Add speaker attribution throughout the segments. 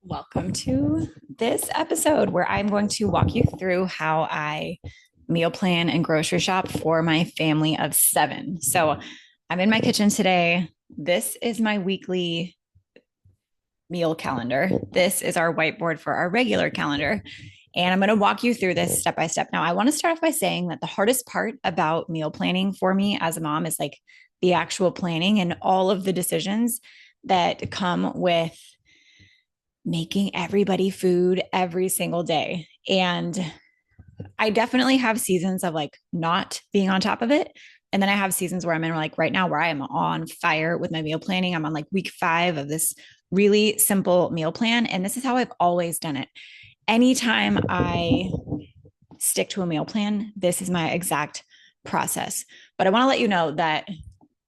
Speaker 1: Welcome to this episode where I'm going to walk you through how I meal plan and grocery shop for my family of seven. So I'm in my kitchen today. This is my weekly meal calendar. This is our whiteboard for our regular calendar. And I'm going to walk you through this step by step. Now, I want to start off by saying that the hardest part about meal planning for me as a mom is like the actual planning and all of the decisions that come with making everybody food every single day. And I definitely have seasons of like not being on top of it. And then I have seasons where I'm in like right now where I am on fire with my meal planning. I'm on like week 5 of this really simple meal plan. And this is how I've always done it. Anytime I stick to a meal plan, this is my exact process. But I want to let you know that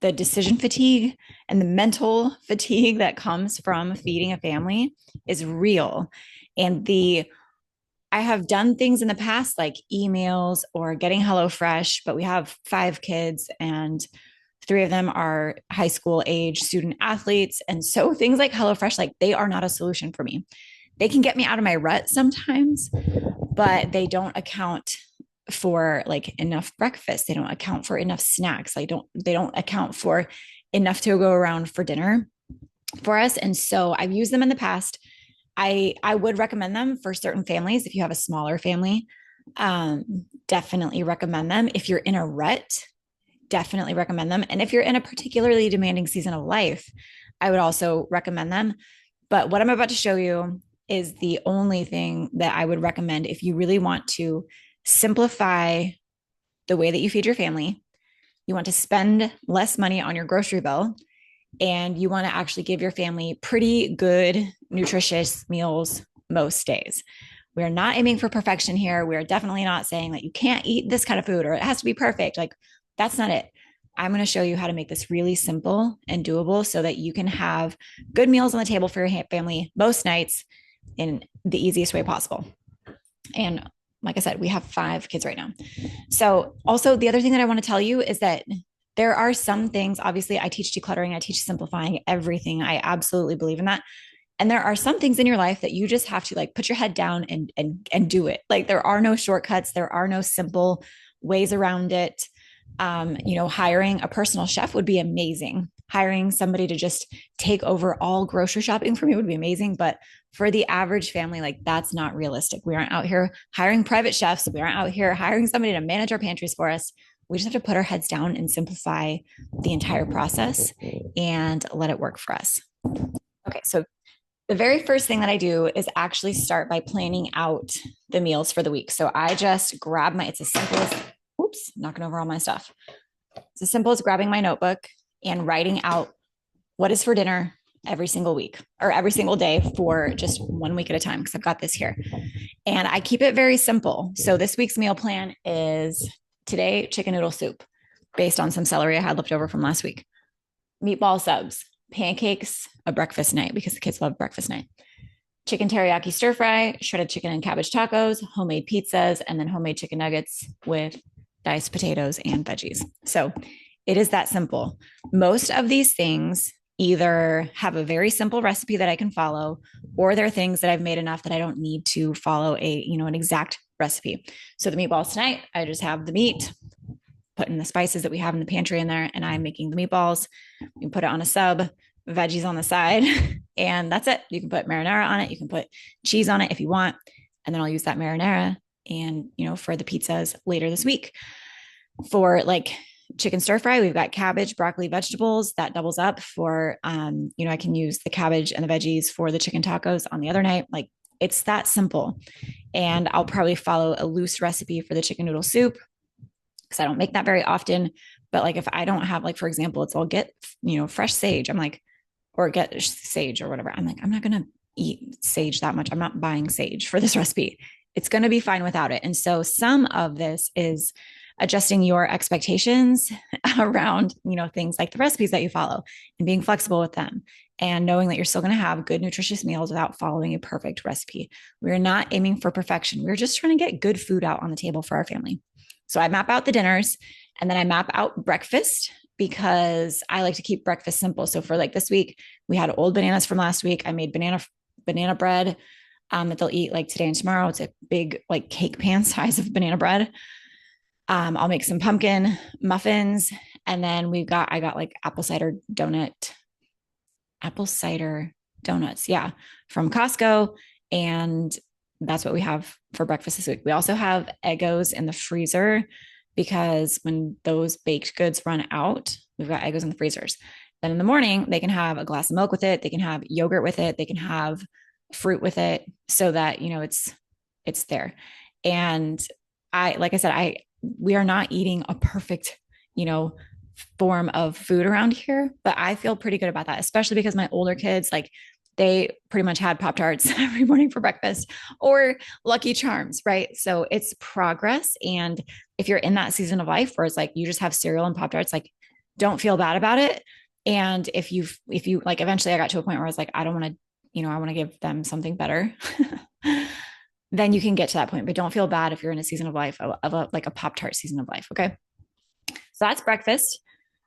Speaker 1: the decision fatigue and the mental fatigue that comes from feeding a family is real. And I have done things in the past like emails or getting HelloFresh, but we have 5 kids and 3 of them are high school age student athletes. And so things like HelloFresh, like they are not a solution for me. They can get me out of my rut sometimes, but they don't account for like enough breakfast. They don't account for enough snacks. They don't account for enough to go around for dinner for us. And so I've used them in the past. I would recommend them for certain families. If you have a smaller family, definitely recommend them. If you're in a rut, definitely recommend them. And if you're in a particularly demanding season of life, I would also recommend them. But what I'm about to show you is the only thing that I would recommend if you really want to simplify the way that you feed your family. You want to spend less money on your grocery bill, and you want to actually give your family pretty good, nutritious meals most days. We're not aiming for perfection here. We're definitely not saying that you can't eat this kind of food or it has to be perfect. Like, that's not it. I'm going to show you how to make this really simple and doable so that you can have good meals on the table for your family most nights in the easiest way possible. And like I said, we have 5 kids right now. So also the other thing that I want to tell you is that there are some things, obviously I teach decluttering, I teach simplifying everything. I absolutely believe in that. And there are some things in your life that you just have to like put your head down and do it. Like there are no shortcuts. There are no simple ways around it. Hiring a personal chef would be amazing. Hiring somebody to just take over all grocery shopping for me would be amazing. But for the average family, like that's not realistic. We aren't out here hiring private chefs. We aren't out here hiring somebody to manage our pantries for us. We just have to put our heads down and simplify the entire process and let it work for us. Okay, so the very first thing that I do is actually start by planning out the meals for the week. So I just grab it's as simple as, oops, knocking over all my stuff. It's as simple as grabbing my notebook and writing out what is for dinner every single week or every single day for just 1 week at a time, because I've got this here. And I keep it very simple. So this week's meal plan is today, chicken noodle soup based on some celery I had left over from last week, meatball subs, pancakes, a breakfast night because the kids love breakfast night, chicken teriyaki stir fry, shredded chicken and cabbage tacos, homemade pizzas, and then homemade chicken nuggets with diced potatoes and veggies. So it is that simple. Most of these things either have a very simple recipe that I can follow, or they're things that I've made enough that I don't need to follow an exact recipe. So the meatballs tonight, I just have the meat, put in the spices that we have in the pantry in there, and I'm making the meatballs. You can put it on a sub, veggies on the side, and that's it. You can put marinara on it. You can put cheese on it if you want. And then I'll use that marinara and, for the pizzas later this week. For like chicken stir fry, we've got cabbage, broccoli, vegetables. That doubles up for, I can use the cabbage and the veggies for the chicken tacos on the other night. Like it's that simple. And I'll probably follow a loose recipe for the chicken noodle soup because I don't make that very often. But like if I don't have, like, for example, I'll get, fresh sage. I'm like, or get sage or whatever. I'm like, I'm not going to eat sage that much. I'm not buying sage for this recipe. It's going to be fine without it. And so some of this is adjusting your expectations around, things like the recipes that you follow and being flexible with them and knowing that you're still going to have good, nutritious meals without following a perfect recipe. We're not aiming for perfection. We're just trying to get good food out on the table for our family. So I map out the dinners and then I map out breakfast because I like to keep breakfast simple. So for like this week, we had old bananas from last week. I made banana banana bread that they'll eat like today and tomorrow. It's a big like cake pan size of banana bread. I'll make some pumpkin muffins. And then I got like apple cider donuts. Yeah. From Costco. And that's what we have for breakfast this week. We also have Eggos in the freezer because when those baked goods run out, we've got Eggos in the freezers. Then in the morning, they can have a glass of milk with it. They can have yogurt with it. They can have fruit with it so that, it's there. And like I said, we are not eating a perfect, you know, form of food around here, but I feel pretty good about that, especially because my older kids, like they pretty much had Pop Tarts every morning for breakfast or Lucky Charms, right? So it's progress. And if you're in that season of life where it's like you just have cereal and Pop Tarts, like don't feel bad about it. And if you like, eventually I got to a point where I was like, I don't want to, I want to give them something better. Then you can get to that point, but don't feel bad if you're in a season of life like a Pop Tart season of life. Okay. So that's breakfast,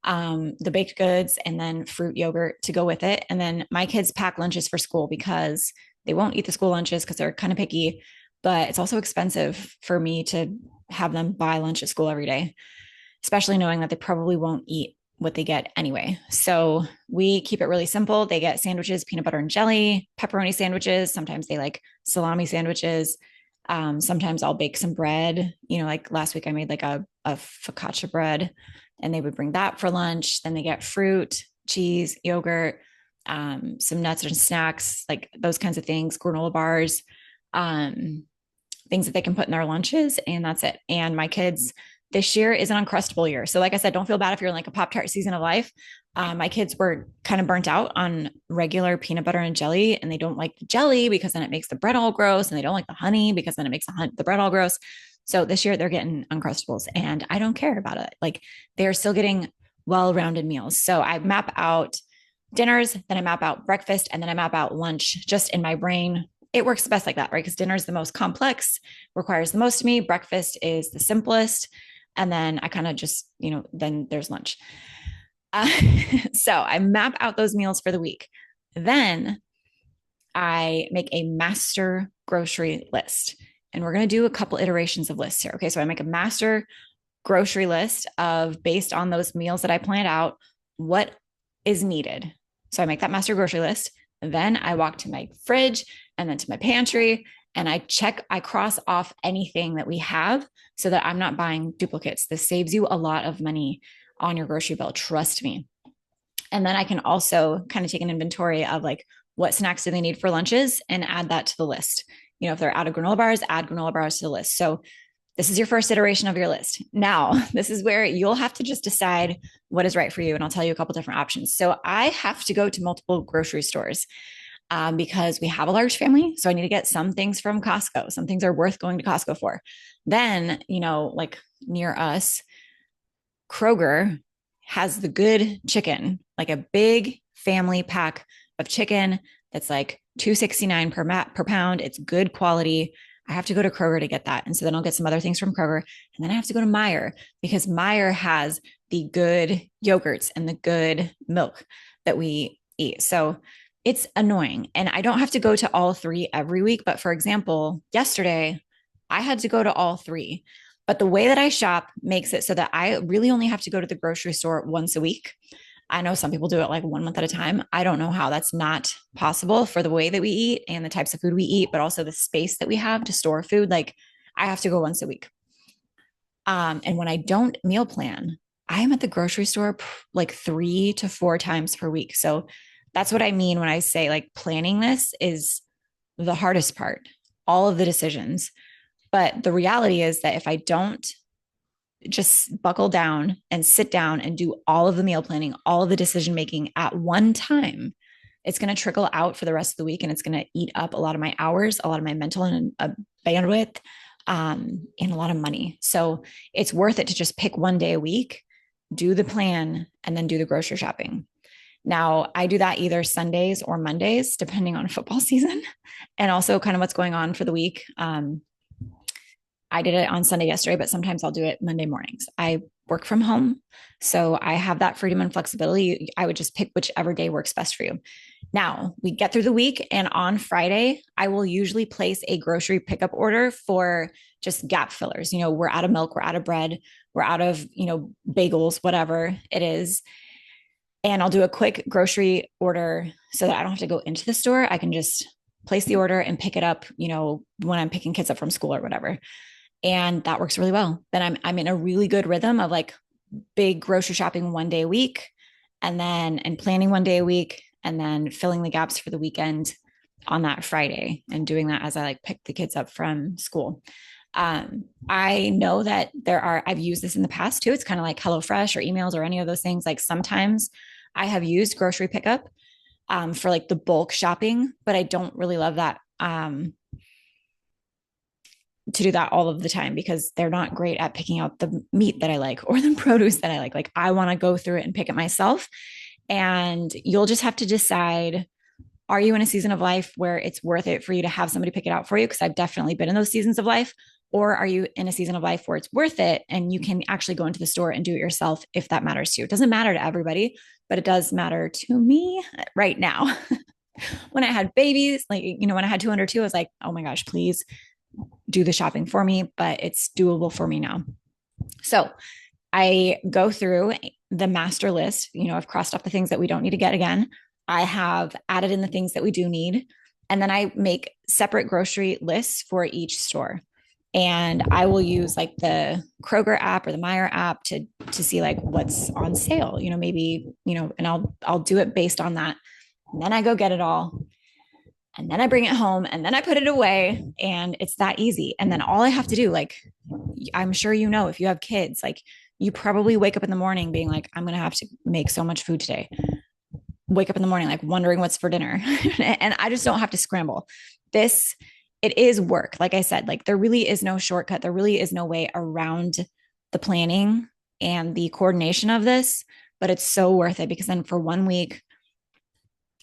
Speaker 1: the baked goods, and then fruit yogurt to go with it. And then my kids pack lunches for school because they won't eat the school lunches because they're kind of picky, but it's also expensive for me to have them buy lunch at school every day, especially knowing that they probably won't eat what they get anyway. So we keep it really simple. They get sandwiches, peanut butter and jelly, pepperoni sandwiches. Sometimes they like salami sandwiches. Sometimes I'll bake some bread. Like last week I made like a focaccia bread and they would bring that for lunch. Then they get fruit, cheese, yogurt, some nuts and snacks, like those kinds of things, granola bars, things that they can put in their lunches. And that's it. And my kids this year is an Uncrustable year. So like I said, don't feel bad if you're in like a Pop-Tart season of life. My kids were kind of burnt out on regular peanut butter and jelly, and they don't like the jelly because then it makes the bread all gross, and they don't like the honey because then it makes the bread all gross. So this year they're getting Uncrustables, and I don't care about it. Like they're still getting well-rounded meals. So I map out dinners, then I map out breakfast, and then I map out lunch just in my brain. It works best like that, right? Because dinner is the most complex, requires the most of me. Breakfast is the simplest. And then I kind of just, then there's lunch. So I map out those meals for the week. Then I make a master grocery list. And we're going to do a couple iterations of lists here. Okay. So I make a master grocery list of based on those meals that I planned out, what is needed. So I make that master grocery list. Then I walk to my fridge and then to my pantry and I cross off anything that we have so that I'm not buying duplicates. This saves you a lot of money on your grocery bill. Trust me. And then I can also kind of take an inventory of like what snacks do they need for lunches and add that to the list. If they're out of granola bars, add granola bars to the list. So this is your first iteration of your list. Now, this is where you'll have to just decide what is right for you. And I'll tell you a couple different options. So I have to go to multiple grocery stores because we have a large family. So I need to get some things from Costco. Some things are worth going to Costco for. Then, like near us, Kroger has the good chicken, like a big family pack of chicken that's like $2.69 per pound. It's good quality. I have to go to Kroger to get that. And so then I'll get some other things from Kroger. And then I have to go to Meijer because Meijer has the good yogurts and the good milk that we eat. So it's annoying. And I don't have to go to all three every week. But for example, yesterday I had to go to all three. But the way that I shop makes it so that I really only have to go to the grocery store once a week. I know some people do it like 1 month at a time. I don't know how that's not possible for the way that we eat and the types of food we eat, but also the space that we have to store food. Like I have to go once a week. And when I don't meal plan, I am at the grocery store like 3 to 4 times per week. So that's what I mean when I say like planning this is the hardest part, all of the decisions. But the reality is that if I don't just buckle down and sit down and do all of the meal planning, all of the decision making at one time, it's going to trickle out for the rest of the week. And it's going to eat up a lot of my hours, a lot of my mental and bandwidth, and a lot of money. So it's worth it to just pick one day a week, do the plan, and then do the grocery shopping. Now, I do that either Sundays or Mondays, depending on football season and also kind of what's going on for the week. I did it on Sunday yesterday, but sometimes I'll do it Monday mornings. I work from home, so I have that freedom and flexibility. I would just pick whichever day works best for you. Now we get through the week, and on Friday, I will usually place a grocery pickup order for just gap fillers. We're out of milk, we're out of bread, we're out of, bagels, whatever it is. And I'll do a quick grocery order so that I don't have to go into the store. I can just place the order and pick it up, when I'm picking kids up from school or whatever. And that works really well. Then I'm in a really good rhythm of like big grocery shopping one day a week, and planning one day a week, and then filling the gaps for the weekend on that Friday, and doing that as I like pick the kids up from school. I know that I've used this in the past too. It's kind of like HelloFresh or emails or any of those things. Like sometimes I have used grocery pickup for like the bulk shopping, but I don't really love that to do that all of the time, because they're not great at picking out the meat that I like or the produce that I like. Like I want to go through it and pick it myself. And you'll just have to decide, are you in a season of life where it's worth it for you to have somebody pick it out for you? Because I've definitely been in those seasons of life. Or are you in a season of life where it's worth it and you can actually go into the store and do it yourself if that matters to you? It doesn't matter to everybody, but it does matter to me right now. When I had babies, like, when I had 202, I was like, oh my gosh, please do the shopping for me, but it's doable for me now. So I go through the master list. I've crossed off the things that we don't need to get again. I have added in the things that we do need. And then I make separate grocery lists for each store. And I will use like the Kroger app or the Meijer app to see like what's on sale, maybe, and I'll do it based on that. And then I go get it all. And then I bring it home, and then I put it away, and it's that easy. And then all I have to do, like, I'm sure, if you have kids, like you probably wake up in the morning being like, I'm going to have to make so much food today. Wake up in the morning, like wondering what's for dinner. And I just don't have to scramble. It is work. Like I said, like there really is no shortcut. There really is no way around the planning and the coordination of this, but it's so worth it, because then for 1 week,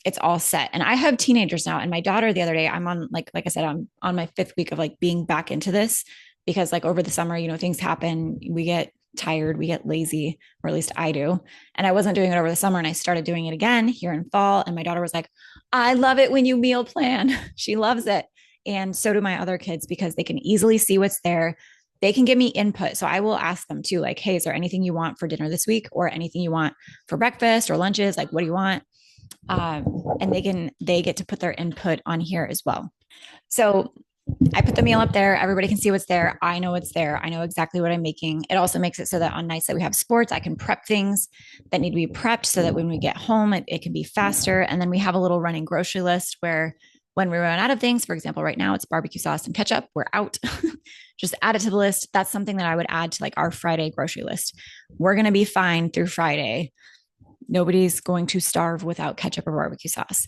Speaker 1: it's all set. And I have teenagers now, and my daughter the other day, I'm on like I said, I'm on my 5th week of like being back into this, because like over the summer, things happen. We get tired, we get lazy, or at least I do. And I wasn't doing it over the summer, and I started doing it again here in fall. And my daughter was like, I love it when you meal plan. She loves it. And so do my other kids, because they can easily see what's there. They can give me input. So I will ask them too, like, hey, is there anything you want for dinner this week, or anything you want for breakfast or lunches? Like, what do you want? And they get to put their input on here as well. So I put the meal up there. Everybody can see what's there. I know what's there. I know exactly what I'm making. It also makes it so that on nights that we have sports, I can prep things that need to be prepped, so that when we get home, it can be faster. And then we have a little running grocery list where when we run out of things, for example, right now it's barbecue sauce and ketchup, we're out. Just add it to the list. That's something that I would add to like our Friday grocery list. We're going to be fine through Friday. Nobody's going to starve without ketchup or barbecue sauce.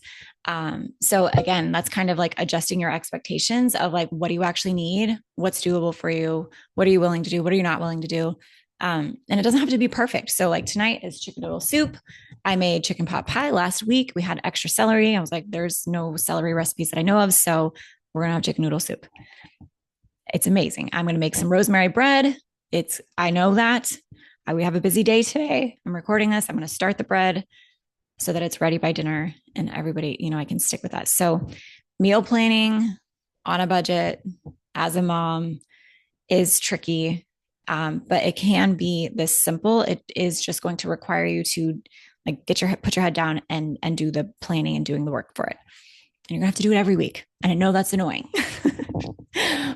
Speaker 1: So again, that's kind of like adjusting your expectations of like, what do you actually need? What's doable for you? What are you willing to do? What are you not willing to do? And it doesn't have to be perfect. So like tonight is chicken noodle soup. I made chicken pot pie last week. We had extra celery. I was like, there's no celery recipes that I know of, so we're going to have chicken noodle soup. It's amazing. I'm going to make some rosemary bread. I know that we have a busy day today. I'm recording this. I'm going to start the bread so that it's ready by dinner, and everybody, I can stick with that. So meal planning on a budget as a mom is tricky. But it can be this simple. It is just going to require you to like put your head down and do the planning and doing the work for it. And you're gonna have to do it every week. And I know that's annoying,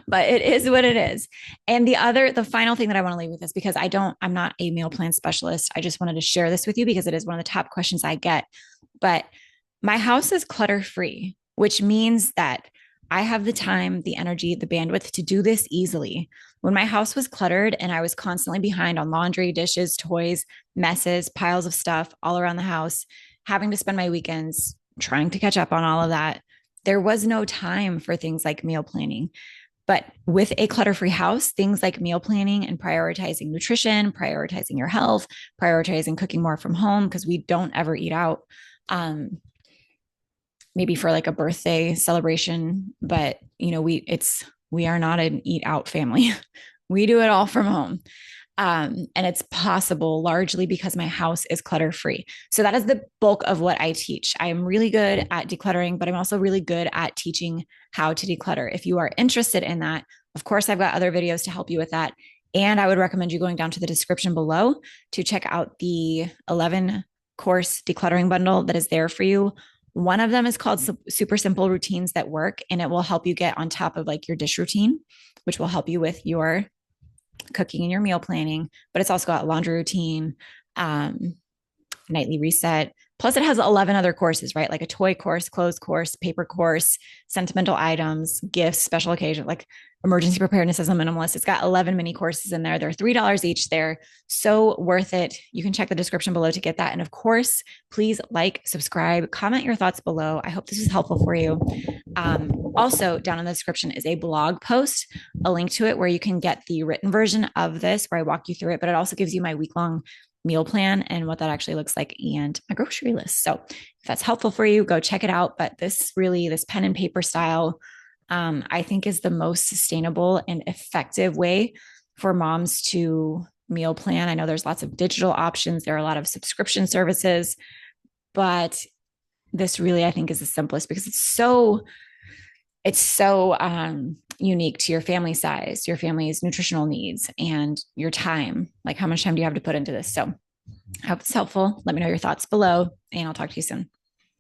Speaker 1: but it is what it is. And the final thing that I want to leave with is, because I'm not a meal plan specialist. I just wanted to share this with you because it is one of the top questions I get. But my house is clutter free, which means that I have the time, the energy, the bandwidth to do this easily. When my house was cluttered and I was constantly behind on laundry, dishes, toys, messes, piles of stuff all around the house, having to spend my weekends trying to catch up on all of that, there was no time for things like meal planning. But with a clutter-free house, things like meal planning and prioritizing nutrition, prioritizing your health, prioritizing cooking more from home, because we don't ever eat out. Maybe for like a birthday celebration, but we are not an eat out family. We do it all from home. And it's possible largely because my house is clutter free. So that is the bulk of what I teach. I am really good at decluttering, but I'm also really good at teaching how to declutter. If you are interested in that, of course, I've got other videos to help you with that. And I would recommend you going down to the description below to check out the 11 course decluttering bundle that is there for you. One of them is called Super Simple Routines That Work, and it will help you get on top of like your dish routine, which will help you with your cooking and your meal planning. But it's also got laundry routine, um, nightly reset. Plus, it has 11 other courses, right? Like a toy course, clothes course, paper course, sentimental items, gifts, special occasion, like emergency preparedness as a minimalist. It's got 11 mini courses in there. They're $3 each. They're so worth it. You can check the description below to get that. And of course, please like, subscribe, comment your thoughts below. I hope this is helpful for you. Also, down in the description is a blog post, a link to it where you can get the written version of this where I walk you through it, but it also gives you my week-long meal plan and what that actually looks like and a grocery list. So if that's helpful for you, go check it out. But this pen and paper style, I think is the most sustainable and effective way for moms to meal plan. I know there's lots of digital options. There are a lot of subscription services, but this really, I think, is the simplest because it's so unique to your family size, your family's nutritional needs, and your time. Like, how much time do you have to put into this? So I hope it's helpful. Let me know your thoughts below, and I'll talk to you soon.